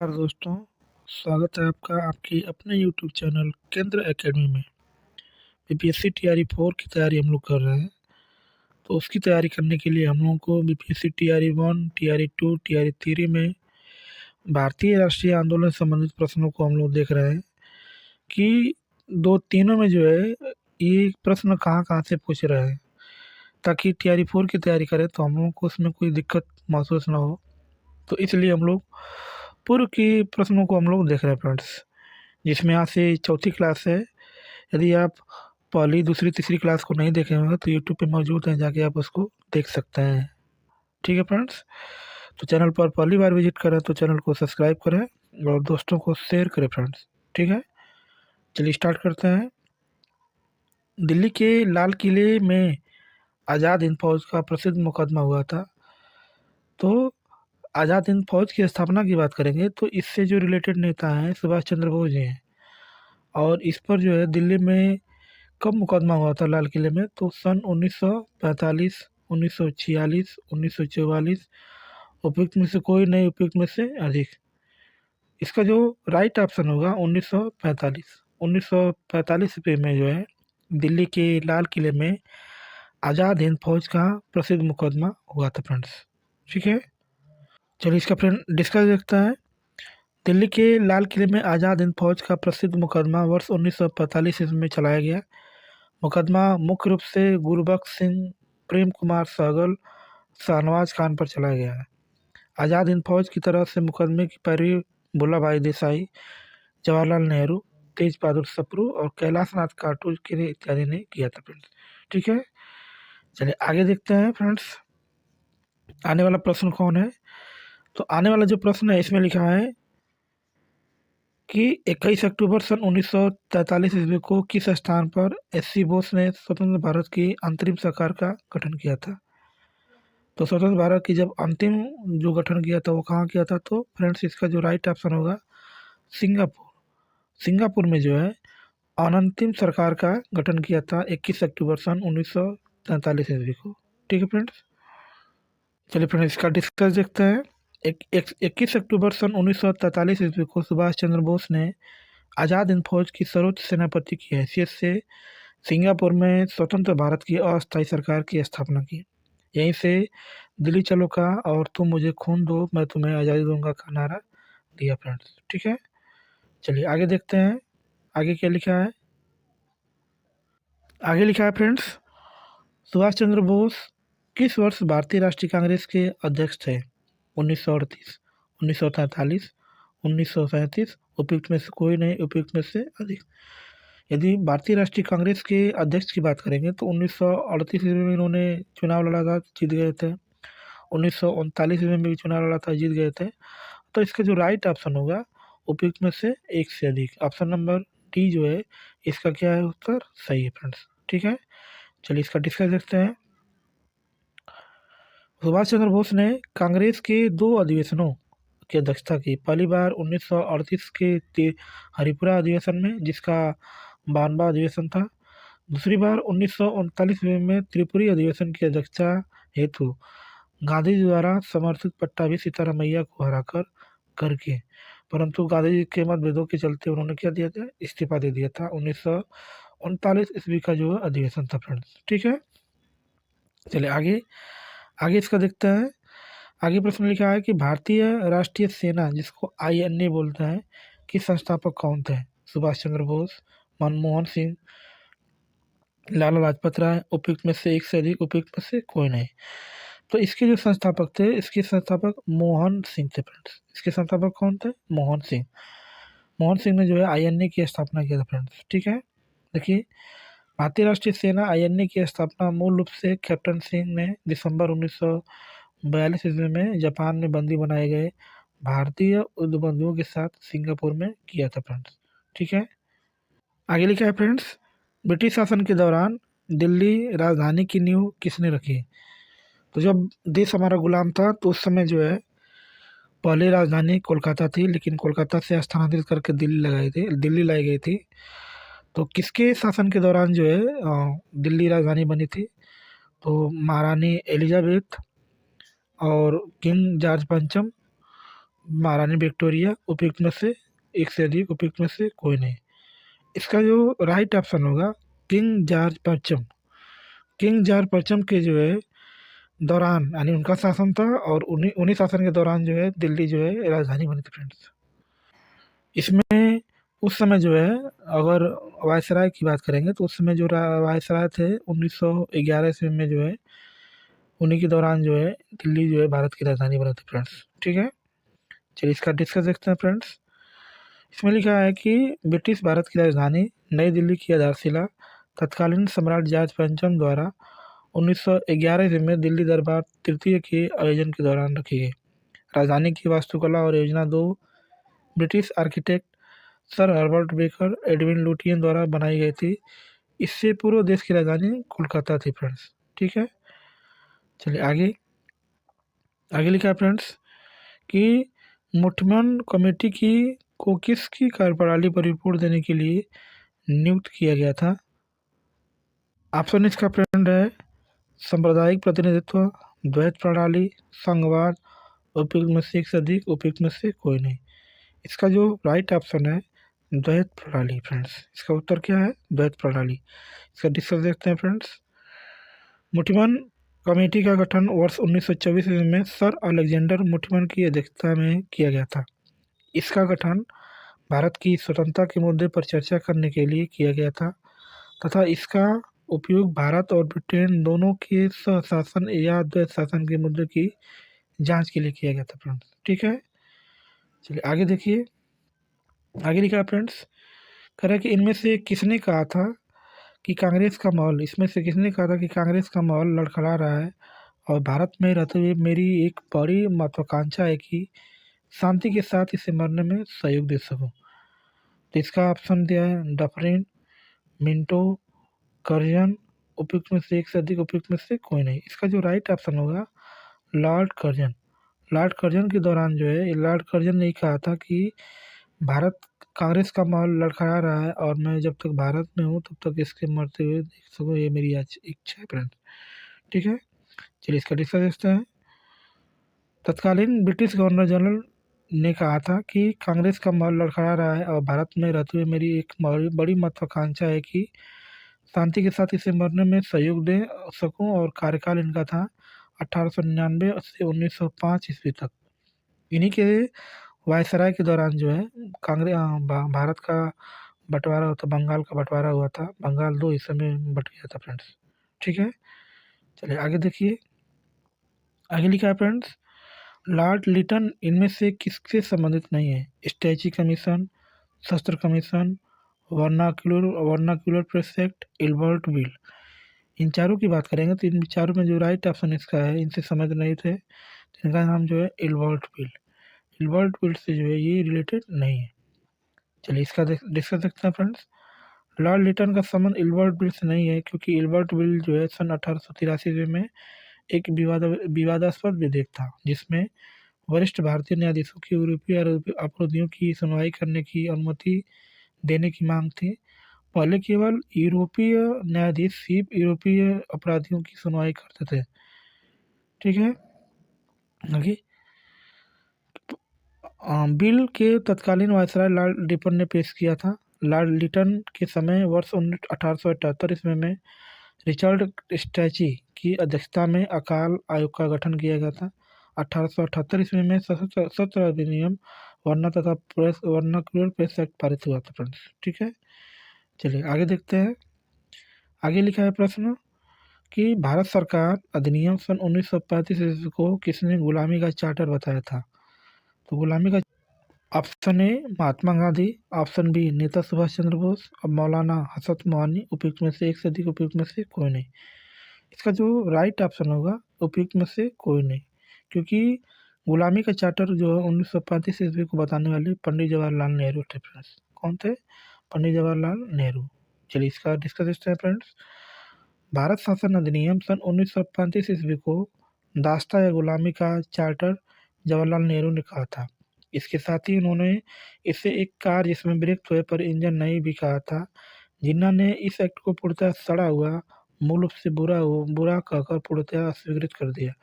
नमस्कार दोस्तों, स्वागत है आपका आपकी अपने यूट्यूब चैनल केंद्र एकेडमी में। बीपीएससी टीआरई 4 की तैयारी हम लोग कर रहे हैं। तो उसकी तैयारी करने के लिए हम लोगों को बीपीएससी टीआरई 1, टीआरई 2, टीआरई 3 में भारतीय राष्ट्रीय आंदोलन से संबंधित प्रश्नों को हम लोग देख रहे हैं कि दो तीनों में जो है ये प्रश्न कहाँ-कहाँ से पूछ रहे हैं, ताकि टीआरई 4 की तैयारी करें तो हम लोगों को उसमें कोई दिक्कत महसूस ना हो। तो इसलिए हम लोग पूर्व के प्रश्नों को हम लोग देख रहे हैं फ्रेंड्स, जिसमें यहाँ से चौथी क्लास है। यदि आप पहली, दूसरी, तीसरी क्लास को नहीं देखे होंगे तो यूट्यूब पे मौजूद है, जाके आप उसको देख सकते हैं। ठीक है फ्रेंड्स? तो चैनल पर पहली बार विज़िट करें तो चैनल को सब्सक्राइब करें और दोस्तों को शेयर करें फ्रेंड्स। ठीक है? चलिए स्टार्ट करते हैं। दिल्ली के लाल किले में आज़ाद हिंद फौज का प्रसिद्ध मुकदमा हुआ था। तो आज़ाद हिंद फौज की स्थापना की बात करेंगे तो इससे जो रिलेटेड नेता हैं सुभाष चंद्र बोस जी हैं। और इस पर जो है दिल्ली में कब मुकदमा हुआ था लाल किले में, तो सन 1945, 1946, 1944, उपयुक्त में से कोई नहीं, उपयुक्त में से अधिक। इसका जो राइट ऑप्शन होगा 1945। 1945 ईस्वी में जो है दिल्ली के लाल किले में आज़ाद हिंद फौज का प्रसिद्ध मुकदमा हुआ था फ्रेंड्स। ठीक है, चलिए इसका फ्रेंड डिस्कस देखते हैं। दिल्ली के लाल किले में आज़ाद हिंद फौज का प्रसिद्ध मुकदमा वर्ष 1945 ईस्वी में चलाया गया। मुकदमा मुख्य रूप से गुरबख्श सिंह, प्रेम कुमार सहगल, शाहनवाज खान पर चलाया गया है। आज़ाद हिंद फौज की तरफ से मुकदमे की पैरवी वल्लभ भाई देसाई, जवाहरलाल नेहरू, तेज बहादुर सप्रू और कैलाश नाथ काटोलकर इत्यादि ने किया था फ्रेंड्स। ठीक है, चलिए आगे देखते हैं फ्रेंड्स। आने वाला प्रश्न कौन है? तो आने वाला जो प्रश्न है इसमें लिखा है कि 21 अक्टूबर सन 1943 ईस्वी को किस स्थान पर एससी बोस ने स्वतंत्र भारत की अंतरिम सरकार का गठन किया था? तो स्वतंत्र भारत की जब अंतिम जो गठन किया था वो कहाँ किया था? तो फ्रेंड्स इसका जो राइट ऑप्शन होगा सिंगापुर। सिंगापुर में जो है अनंतिम सरकार का गठन किया था 21 अक्टूबर सन 1943 ईस्वी को। ठीक है फ्रेंड्स, चलिए फ्रेंड्स इसका डिस्कस देखते हैं। 21 अक्टूबर सन 1943 ईस्वी को सुभाष चंद्र बोस ने आज़ाद हिंद फौज की सर्वोच्च सेनापति की हैसियत से सिंगापुर में स्वतंत्र भारत की अस्थायी सरकार की स्थापना की। यहीं से दिल्ली चलो का और तुम मुझे खून दो मैं तुम्हें आज़ादी दूंगा का नारा दिया फ्रेंड्स। ठीक है, चलिए आगे देखते हैं। आगे क्या लिखा है? आगे लिखा है फ्रेंड्स, सुभाष चंद्र बोस किस वर्ष भारतीय राष्ट्रीय कांग्रेस के अध्यक्ष थे? 1938, 1943, 1937, उपयुक्त में से कोई नहीं, उपयुक्त में से अधिक। यदि भारतीय राष्ट्रीय कांग्रेस के अध्यक्ष की बात करेंगे तो 1938 ईस्वी में इन्होंने चुनाव लड़ा था, जीत गए थे। 1939 ईस्वी में भी चुनाव लड़ा था, जीत गए थे। तो इसका जो राइट ऑप्शन होगा उपयुक्त में से एक से अधिक, ऑप्शन नंबर डी जो है इसका क्या है उत्तर सही है फ्रेंड्स। ठीक है, चलिए इसका डिस्कस देखते हैं। सुभाष चंद्र बोस ने कांग्रेस के दो अधिवेशनों की अध्यक्षता की। पहली बार 1938 के हरिपुरा अधिवेशन में, जिसका 52वां अधिवेशन था। दूसरी बार 1939 में त्रिपुरी अधिवेशन की अध्यक्षता हेतु गांधी जी द्वारा समर्थित पट्टाभी सीतारामैया को हराकर करके, परंतु गांधी जी के मतभेदों के चलते उन्होंने क्या दिया था? इस्तीफा दे दिया था। 1939 ईस्वी का जो अधिवेशन था फ्रेंड्स। ठीक है, चलिए आगे आगे इसका देखते हैं। आगे प्रश्न लिखा है कि भारतीय राष्ट्रीय सेना, जिसको आईएनए बोलते हैं, के संस्थापक कौन थे? सुभाष चंद्र बोस, मनमोहन सिंह, लाला लाजपत राय, उपयुक्त में से एक से अधिक, उपयुक्त में से कोई नहीं। तो इसके जो संस्थापक थे, इसके संस्थापक मोहन सिंह थे फ्रेंड्स। इसके संस्थापक कौन थे? मोहन सिंह। मोहन सिंह ने जो है आईएनए की स्थापना किया था फ्रेंड्स। ठीक है, देखिए भारतीय राष्ट्रीय सेना आईएनए की स्थापना मूल रूप से कैप्टन सिंह ने दिसंबर 1942 ईस्वी में जापान में बंदी बनाए गए भारतीय युद्धबंदियों के साथ सिंगापुर में किया था फ्रेंड्स। ठीक है, आगे लिखा है फ्रेंड्स, ब्रिटिश शासन के दौरान दिल्ली राजधानी की नींव किसने रखी? तो जब देश हमारा गुलाम था तो उस समय जो है पहले राजधानी कोलकाता थी, लेकिन कोलकाता से स्थानांतरित करके दिल्ली लाई गई थी। तो किसके शासन के दौरान जो है दिल्ली राजधानी बनी थी? तो महारानी एलिजाबेथ और किंग जॉर्ज पंचम, महारानी विक्टोरिया, उपयुक्त में से एक से अधिक, उपयुक्त में से कोई नहीं। इसका जो राइट ऑप्शन होगा किंग जॉर्ज पंचम। किंग जॉर्ज पंचम के जो है दौरान, यानी उनका शासन था और उन्हीं उन्हीं शासन के दौरान जो है दिल्ली जो है राजधानी बनी थी फ्रेंड्स। इसमें उस समय जो है, अगर वायसराय की बात करेंगे तो उस समय जो वायसराय थे 1911 ईस्वी में जो है, उन्हीं के दौरान जो है दिल्ली जो है भारत की राजधानी बनी थी फ्रेंड्स। ठीक है, चलिए इसका डिस्कस देखते हैं फ्रेंड्स। इसमें लिखा है कि ब्रिटिश भारत की राजधानी नई दिल्ली की आधारशिला तत्कालीन सम्राट जॉर्ज पंचम द्वारा 1911 ईस्वी में दिल्ली दरबार तृतीय के आयोजन के दौरान रखी गई। राजधानी की वास्तुकला और योजना दो British architect sir Herbert Baker, Edwin Lutyens द्वारा बनाई गई थी। इससे पूर्व देश की राजधानी कोलकाता थी फ्रेंड्स। ठीक है, चलिए आगे। आगे लिखा है फ्रेंड्स कि मुठमन कमेटी की को किसकी कार्यप्रणाली पर रिपोर्ट देने के लिए नियुक्त किया गया था। ऑप्शन इसका फ्रेंड है सांप्रदायिक प्रतिनिधित्व, द्वैत प्रणाली, संघवाद, उपयुक्त में से एक से अधिक, उपयुक्त में से कोई नहीं। इसका जो राइट ऑप्शन है द्वैत प्रणाली फ्रेंड्स। इसका उत्तर क्या है? द्वैत प्रणाली। इसका डिस्कस देखते हैं फ्रेंड्स। मुठमन कमेटी का गठन वर्ष 1924 ईस्वी में सर अलेक्जेंडर मुठमन की अध्यक्षता में किया गया था। इसका गठन भारत की स्वतंत्रता के मुद्दे पर चर्चा करने के लिए किया गया था तथा इसका उपयोग भारत और ब्रिटेन दोनों के स्वशासन या द्वैत शासन के मुद्दे की जांच के लिए किया गया था फ्रेंड्स। ठीक है, चलिए आगे देखिए। आगे लिखा है फ्रेंड्स, कह रहा है कि इनमें से किसने कहा था कि कांग्रेस का माहौल, इसमें से किसने कहा था कि कांग्रेस का माहौल लड़खड़ा रहा है और भारत में रहते हुए मेरी एक बड़ी महत्वाकांक्षा है कि शांति के साथ इसे मरने में सहयोग दे सकूं। तो इसका ऑप्शन दिया है डफरिन, मिंटो, कर्जन, उपयुक्त में से एक से अधिक, उपयुक्त में से कोई नहीं। इसका जो राइट ऑप्शन होगा लॉर्ड कर्जन। लॉर्ड कर्जन के दौरान जो है, लॉर्ड कर्जन ने कहा था कि भारत कांग्रेस का माहौल लड़खड़ा रहा है और मैं जब तक भारत में हूँ तब तक इसके मरते हुए देख सकूँ, ये मेरी आज इच्छा है फ्रेंड। ठीक है, चलिए इसका डिस्कस देखते हैं। तत्कालीन ब्रिटिश गवर्नर जनरल ने कहा था कि कांग्रेस का माहौल लड़खड़ा रहा है और भारत में रहते हुए मेरी एक बड़ी महत्वाकांक्षा है कि शांति के साथ इसे मरने में सहयोग दे सकूं। और कार्यकाल इनका था 1899 से 1905 ईस्वी तक। इन्हीं के वायसराय के दौरान जो है कांग्रेस भारत का बंटवारा होता, बंगाल का बंटवारा हुआ था। बंगाल दो हिस्से में बट गया था फ्रेंड्स। ठीक है, चलिए आगे देखिए। आगे लिखा है फ्रेंड्स, लॉर्ड लिटन इनमें से किससे संबंधित नहीं है? स्टैची कमीशन, शस्त्र commission, vernacular vernacular press act, Ilbert bill. इन चारों की बात करेंगे तो इन चारों में जो राइट ऑप्शन इसका है, इनसे संबंधित नहीं थे, तो इनका नाम जो है एल्बर्ट बिल। एल्बर्ट बिल से जो है ये रिलेटेड नहीं है। चलिए इसका डिस्कस देखते हैं फ्रेंड्स। लॉर्ड लिटन का संबंध एल्बर्ट बिल से नहीं है क्योंकि एल्बर्ट बिल जो है सन 1883 में एक विवादास्पद विधेयक था जिसमें वरिष्ठ भारतीय न्यायाधीशों की यूरोपीय अपराधियों की सुनवाई करने की अनुमति देने की मांग थी। पहले केवल यूरोपीय न्यायाधीश सिर्फ यूरोपीय अपराधियों की सुनवाई करते थे। ठीक है, आगे। बिल के तत्कालीन वायसराय लॉर्ड लिटन ने पेश किया था। लॉर्ड लिटन के समय वर्ष 1878 ईस्वी में रिचर्ड स्टैची की अध्यक्षता में अकाल आयोग का गठन किया गया था। 1878 ईस्वी में सशस्त्र अधिनियम वर्ना तथा प्रेस वर्नाक्यूलर प्रेस एक्ट पारित हुआ था फ्रेंड्स। ठीक है, चलिए आगे देखते हैं। आगे लिखा है प्रश्न कि भारत सरकार अधिनियम सन 1935 ईस्वी को किसने गुलामी का चार्टर बताया था? तो गुलामी का option A Mahatma Gandhi, option B नेता सुभाष चंद्र बोस और मौलाना हसरत मोहानी, उपयुक्त में से एक से अधिक, उपयुक्त में से कोई नहीं। इसका जो राइट ऑप्शन होगा उपयुक्त में से कोई नहीं, क्योंकि गुलामी का चार्टर जो है 1935 ईस्वी को बताने वाले पंडित जवाहरलाल नेहरू थे फ्रेंड्स। कौन थे? पंडित जवाहरलाल नेहरू। चलिए इसका डिस्कस करते हैं फ्रेंड्स। भारत शासन अधिनियम सन 1935 ईस्वी को दास्ता या गुलामी का चार्टर जवाहरलाल नेहरू ने कहा था। इसके साथ ही उन्होंने इसे एक कार जिसमें ब्रेक थे पर इंजन नहीं भी कहा था। जिन्ना ने इस एक्ट को पूर्णतः सड़ा हुआ, मूल रूप से बुरा कहकर पूर्णतः अस्वीकृत कर दिया।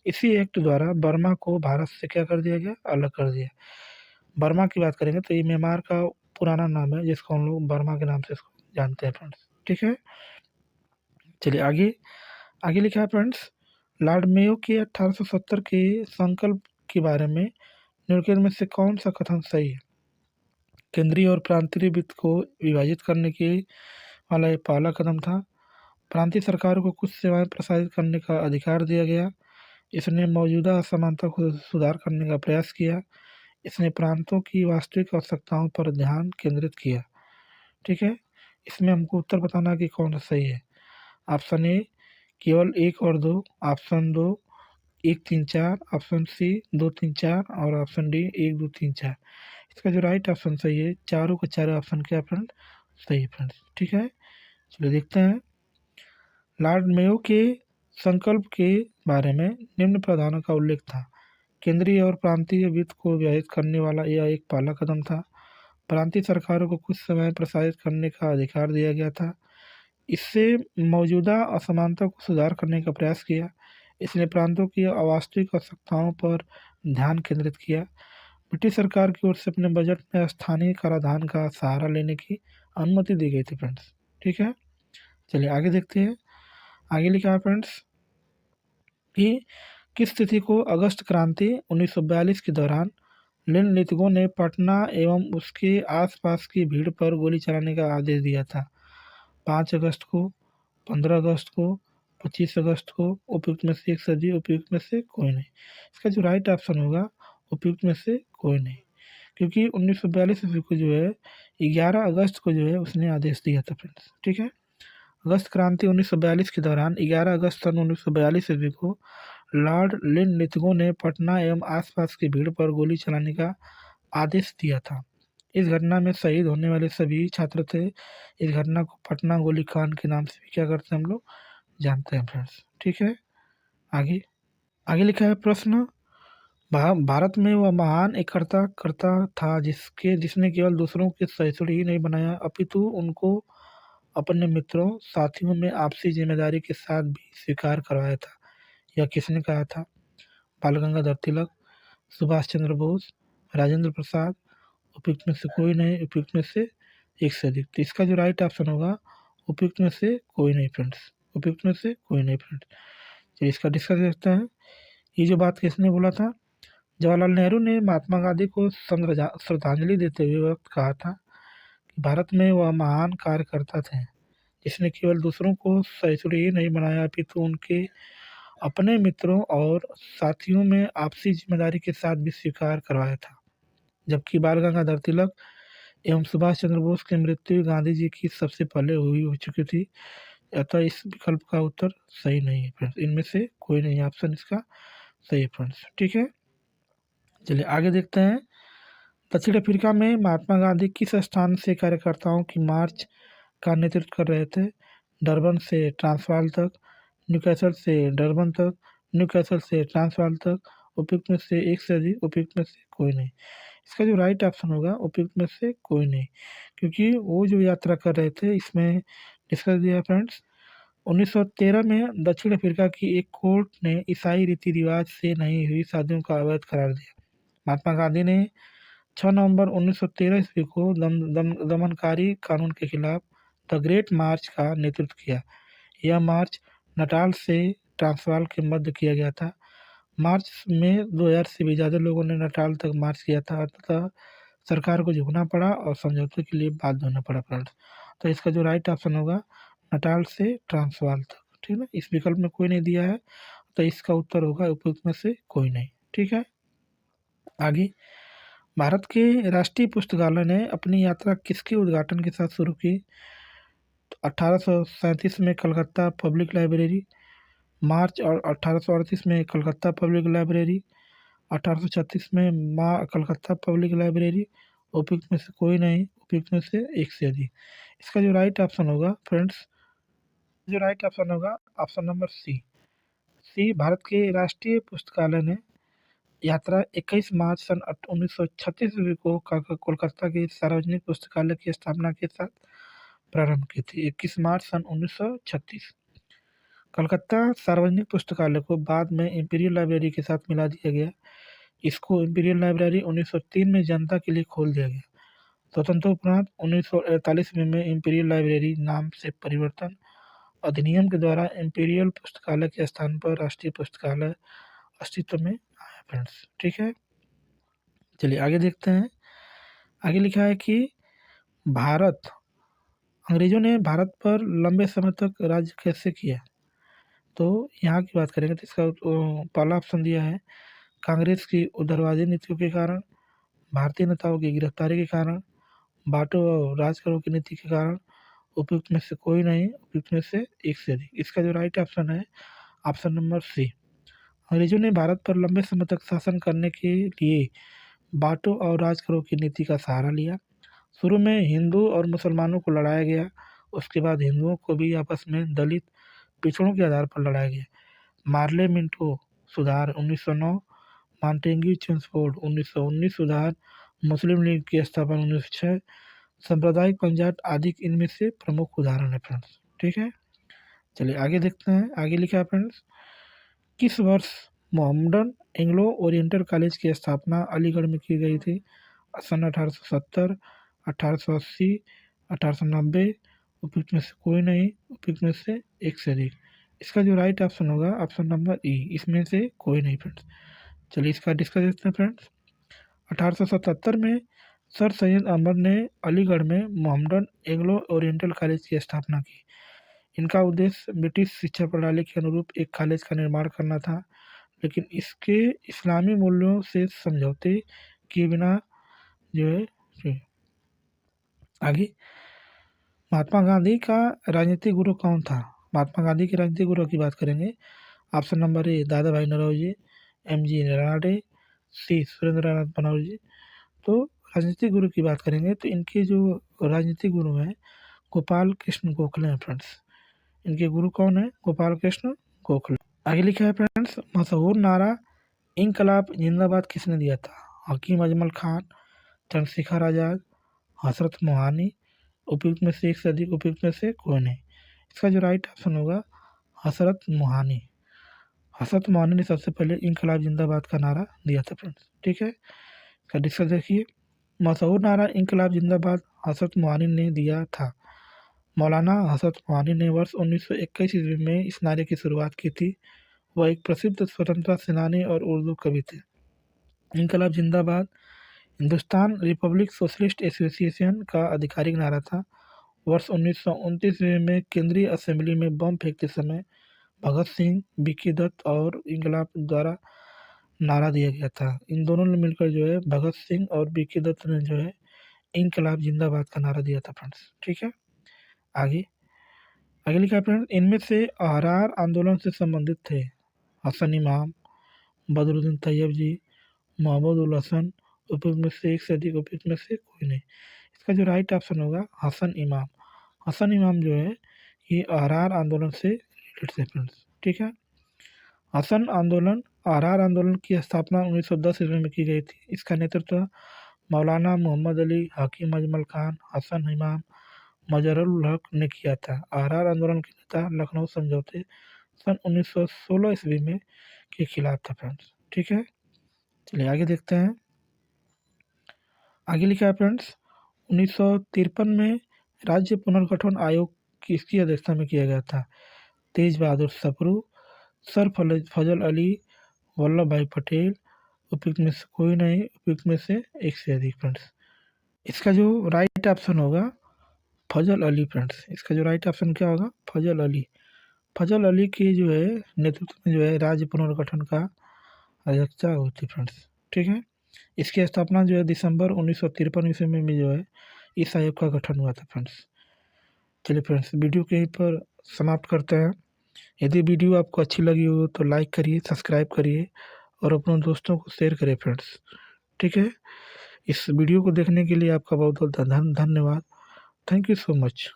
इसी एक्ट द्वारा बर्मा को भारत से क्या कर दिया गया, अलग कर दिया। बर्मा की बात करेंगे तो ये म्यांमार का पुराना नाम है, जिसको हम लोग बर्मा के नाम से इसको जानते हैं फ्रेंड्स। ठीक है, चलिए आगे। आगे लिखा है फ्रेंड्स, लॉर्ड मेयो के 1870 के संकल्प के बारे में निम्नलिखित में से कौन सा कथन सही है? केंद्रीय और प्रांतीय वित्त को विभाजित करने के वाला ये पहला कदम था। प्रांतीय सरकारों को कुछ सेवाएं प्रसारित करने का अधिकार दिया गया। इसने मौजूदा असमानता को सुधार करने का प्रयास किया। इसने प्रांतों की वास्तविक आवश्यकताओं पर ध्यान केंद्रित किया। ठीक है, इसमें हमको उत्तर बताना कि कौन सा सही है। ऑप्शन ए केवल 1 और 2, ऑप्शन 2 1 3 4, ऑप्शन सी 2 3 4 और ऑप्शन डी 1 2 3 4। इसका जो राइट ऑप्शन सही है, चारों के चारों ऑप्शन क्या फ्रेंड, सही है फ्रेंड्स। ठीक है, चलिए देखते हैं। लॉर्ड मेयो के संकल्प के बारे में निम्न प्रावधानों का उल्लेख था। केंद्रीय और प्रांतीय वित्त को विभाजित करने वाला यह एक पहला कदम था। प्रांतीय सरकारों को कुछ समय प्रसारित करने का अधिकार दिया गया था। इससे मौजूदा असमानता को सुधार करने का प्रयास किया। इसने प्रांतों की वास्तविक आवश्यकताओं पर ध्यान केंद्रित किया। ब्रिटिश सरकार की ओर से अपने बजट में स्थानीय कराधान का सहारा लेने की अनुमति दी गई थी फ्रेंड्स। ठीक है, चलिए आगे देखते हैं। आगे लिखा है फ्रेंड्स कि किस तिथि को अगस्त क्रांति 1942 के दौरान निम्नलिखितों ने पटना एवं उसके आसपास की भीड़ पर गोली चलाने का आदेश दिया था? 5 अगस्त को, 15 अगस्त को, 25 अगस्त को, उपयुक्त में से एक सदी, उपयुक्त में से कोई नहीं। इसका जो राइट ऑप्शन होगा, उपयुक्त में से कोई नहीं, क्योंकि 1942 ईस्वी को जो है 11 अगस्त को जो है उसने आदेश दिया था फ्रेंड्स। ठीक है, अगस्त क्रांति 1942 के दौरान 11 अगस्त सन 1942 ईस्वी को लॉर्ड लिनलिथगो ने पटना एवं आसपास की भीड़ पर गोली चलाने का आदेश दिया था। इस घटना में शहीद होने वाले सभी छात्र थे। इस घटना को पटना गोलीकांड के नाम से भी क्या करते हैं हम लोग, जानते हैं फ्रेंड्स। ठीक है, आगे। आगे लिखा है प्रश्न, भारत में वह महान एकता करता था जिसने केवल दूसरों के सहिष्णु ही नहीं बनाया अपितु उनको अपने मित्रों साथियों में आपसी जिम्मेदारी के साथ भी स्वीकार करवाया था। यह किसने कहा था? बाल गंगाधर तिलक, सुभाष चंद्र बोस, राजेंद्र प्रसाद, उपयुक्त में से कोई नहीं, उपयुक्त में से एक से अधिक। तो इसका जो राइट ऑप्शन होगा, उपयुक्त में से कोई नहीं फ्रेंड्स, उपयुक्त में से कोई नहीं फ्रेंड्स। चलिए इसका डिस्कस करते हैं। ये जो बात किसने बोला था? जवाहरलाल नेहरू ने महात्मा गांधी को श्रद्धांजलि देते हुए वक्त कहा था कि भारत में वह महान कार्यकर्ता थे जिसने केवल दूसरों को सहिष्णु ही नहीं बनाया अपितु उनके अपने मित्रों और साथियों में आपसी जिम्मेदारी के साथ भी स्वीकार करवाया था। जबकि बाल गंगाधर तिलक एवं सुभाष चंद्र बोस की मृत्यु गांधी जी की सबसे पहले हो चुकी थी। अतः इस विकल्प का उत्तर सही नहीं है फ्रेंड्स, इनमें से कोई नहीं ऑप्शन इसका सही है फ्रेंड्स। ठीक है, चलिए आगे देखते हैं। दक्षिण अफ्रीका में महात्मा गांधी किस स्थान से कार्यकर्ताओं की मार्च का नेतृत्व कर रहे थे? डरबन से ट्रांसवाल तक, न्यूकैसल से डरबन तक, न्यूकैसल से ट्रांसवाल तक, उपयुक्त में से एक से अधिक, उपयुक्त में से कोई नहीं। इसका जो राइट ऑप्शन होगा, उपयुक्त में से कोई नहीं, क्योंकि वो जो यात्रा कर रहे थे इसमें डिस्कस दिया फ्रेंड्स। 1913 में दक्षिण अफ्रीका की एक कोर्ट ने ईसाई रीति रिवाज से नहीं हुई शादियों का अवैध करार दिया। महात्मा गांधी ने 6 नवंबर 1913 ईस्वी को दमनकारी कानून के खिलाफ द ग्रेट मार्च का नेतृत्व किया। यह मार्च नटाल से ट्रांसवाल के मध्य किया गया था। मार्च में 2000 से भी ज़्यादा लोगों ने नटाल तक मार्च किया था तथा सरकार को झुकना पड़ा और समझौते के लिए बाध्य होना पड़ा फ्रेंड्स। तो इसका जो राइट ऑप्शन होगा, नटाल से ट्रांसवाल तक। ठीक है ना, इस विकल्प में कोई नहीं दिया है, तो इसका उत्तर होगा उपयुक्त में से कोई नहीं। ठीक है, आगे। भारत के राष्ट्रीय पुस्तकालय ने अपनी यात्रा किसके उद्घाटन के साथ शुरू की? तो 1837 में कलकत्ता पब्लिक लाइब्रेरी, मार्च और 1838 में कलकत्ता पब्लिक लाइब्रेरी, 1836 में माँ कलकत्ता पब्लिक लाइब्रेरी, उपयुक्त में से कोई नहीं, उपयुक्त में से एक से अधिक। इसका जो राइट ऑप्शन होगा फ्रेंड्स, जो राइट ऑप्शन होगा ऑप्शन नंबर सी। सी, भारत के राष्ट्रीय पुस्तकालय ने यात्रा 21 मार्च सन 1936 ईस्वी को कोलकाता के सार्वजनिक पुस्तकालय की स्थापना के साथ प्रारंभ की थी। 21 मार्च सन 1936 कलकत्ता सार्वजनिक पुस्तकालय को बाद में इंपीरियल लाइब्रेरी के साथ मिला दिया गया। इसको इंपीरियल लाइब्रेरी 1903 में जनता के लिए खोल दिया गया। स्वतंत्रता उपरांत 1948 में इंपीरियल लाइब्रेरी नाम से परिवर्तन अधिनियम के द्वारा इंपीरियल पुस्तकालय के स्थान पर राष्ट्रीय पुस्तकालय अस्तित्व में आया फ्रेंड्स। ठीक है, चलिए आगे देखते हैं। आगे लिखा है कि भारत अंग्रेजों ने भारत पर लंबे समय तक राज्य कैसे किया। तो यहाँ की बात करेंगे तो इसका पहला ऑप्शन दिया है कांग्रेस की उदारवादी नीतियों के कारण, भारतीय नेताओं की गिरफ्तारी के कारण, बांटो और राज करो की नीति के कारण, उपयुक्त में से कोई नहीं, उपयुक्त में से एक से अधिक। इसका जो राइट ऑप्शन है ऑप्शन नंबर सी। अंग्रेजों ने भारत पर लंबे समय तक शासन करने के लिए बांटो और राज करो की नीति का सहारा लिया। शुरू में हिंदू और मुसलमानों को लड़ाया गया, उसके बाद हिंदुओं को भी आपस में दलित पिछड़ों के आधार पर लड़ाया गया। मार्ले मिंटो सुधार 1909, मॉन्टेग्यू चेम्सफोर्ड 1919 सुधार, मुस्लिम लीग की स्थापना 1906, सांप्रदायिक पंचायत आदि इनमें से प्रमुख उदाहरण है फ्रेंड्स। ठीक है, चलिए आगे देखते हैं। आगे लिखा है फ्रेंड्स, किस वर्ष मोहम्मडन एंग्लो ओरिएंटल कॉलेज की स्थापना अलीगढ़ में की गई थी। सन 1870, 1880, 1890, उपयुक्त में से कोई नहीं, उपयुक्त में से एक से अधिक। इसका जो राइट ऑप्शन होगा ऑप्शन नंबर ई, इसमें से कोई नहीं फ्रेंड्स। चलिए इसका डिस्कस करते हैं फ्रेंड्स। 1877 में सर सैयद अहमद ने अलीगढ़ में मोहम्मडन एंग्लो ओरिएंटल कॉलेज की स्थापना की। इनका उद्देश्य ब्रिटिश शिक्षा प्रणाली के अनुरूप एक कॉलेज का निर्माण करना था, लेकिन इसके इस्लामी मूल्यों से समझौते किए बिना जो है। आगे, महात्मा गांधी का राजनीतिक गुरु कौन था। महात्मा गांधी के राजनीतिक गुरु की बात करेंगे। ऑप्शन नंबर ए दादा भाई नौरोजी, MG रानडे, सी सुरेंद्र नाथ बनर्जी। तो राजनीतिक गुरु की बात करेंगे तो इनके जो राजनीतिक गुरु हैं गोपाल कृष्ण गोखले हैं फ्रेंड्स। इनके गुरु कौन है, गोपाल कृष्ण गोखले। आगे लिखा है फ्रेंड्स, मशहूर नारा इंकलाब जिंदाबाद किसने दिया था। हकीम अजमल खान, चंद्रशेखर आजाद, हजरत मोहानी, उपयुक्त में से एक से अधिक, उपयुक्त में से कोई नहीं। इसका जो राइट ऑप्शन होगा हजरत मोहानी। हजरत मोहानी ने सबसे पहले इंकलाब जिंदाबाद का नारा दिया था फ्रेंड्स। ठीक है, इसका डिस्कस देखिए। मशहूर नारा इंकलाब जिंदाबाद हजरत मोहानी ने दिया था। मौलाना हजरत मोहानी ने वर्ष 1921 ईस्वी में इस नारे की शुरुआत की थी। वह एक प्रसिद्ध स्वतंत्रता सेनानी और उर्दू कवि थे। इंकलाब जिंदाबाद हिंदुस्तान रिपब्लिक सोशलिस्ट एसोसिएशन का आधिकारिक नारा था। वर्ष 1929 ईस्वी में केंद्रीय असेंबली में बम फेंकते समय भगत सिंह, बीके दत्त और इंकलाब द्वारा नारा दिया गया था। इन दोनों ने मिलकर जो है भगत सिंह और बीके दत्त ने जो है इंकलाब जिंदाबाद का नारा दिया था फ्रेंड्स। ठीक है, आगे आगे लिखा फ्रेंड्स, इनमें से अहरार आंदोलन से संबंधित थे हसन इमाम, बदरुद्दीन तैयब जी, मोहम्मद उल हसन, उपयुक्त में से एक से अधिक, उपयुक्त में से कोई नहीं। इसका जो राइट ऑप्शन होगा हसन इमाम। हसन इमाम जो है ये अहरार आंदोलन से रिलेटेड थे फ्रेंड्स। ठीक है, हसन आंदोलन अहरार आंदोलन की स्थापना 1910 ईस्वी में की गई थी। इसका नेतृत्व मौलाना मोहम्मद अली, हकीम अजमल खान, हसन इमाम, मजरुल हक ने किया था। अहरार आंदोलन के नेता लखनऊ समझौते सन 1916 ईस्वी में के खिलाफ था फ्रेंड्स। ठीक है, चलिए आगे देखते हैं। आगे लिखा है फ्रेंड्स, 1953 में राज्य पुनर्गठन आयोग किसकी अध्यक्षता में किया गया था। तेज बहादुर सप्रू, सर फजल अली, वल्लभ भाई पटेल, उपयुक्त में से कोई नहीं, उपयुक्त में से एक से अधिक फ्रेंड्स। इसका जो राइट ऑप्शन होगा फजल अली फ्रेंड्स। इसका जो राइट ऑप्शन क्या होगा फजल अली। फजल अली के जो है नेतृत्व में जो है राज्य पुनर्गठन का अध्यक्षता हुई थी फ्रेंड्स। ठीक है, इसकी स्थापना जो है दिसंबर 1953 ईस्वी में जो है इस आयोग का गठन हुआ था फ्रेंड्स। चलिए फ्रेंड्स, वीडियो के यहीं पर समाप्त करते हैं। यदि वीडियो आपको अच्छी लगी हो तो लाइक करिए, सब्सक्राइब करिए और अपने दोस्तों को शेयर करिए फ्रेंड्स। ठीक है, इस वीडियो को देखने के लिए आपका बहुत बहुत धन्यवाद। Thank you so much.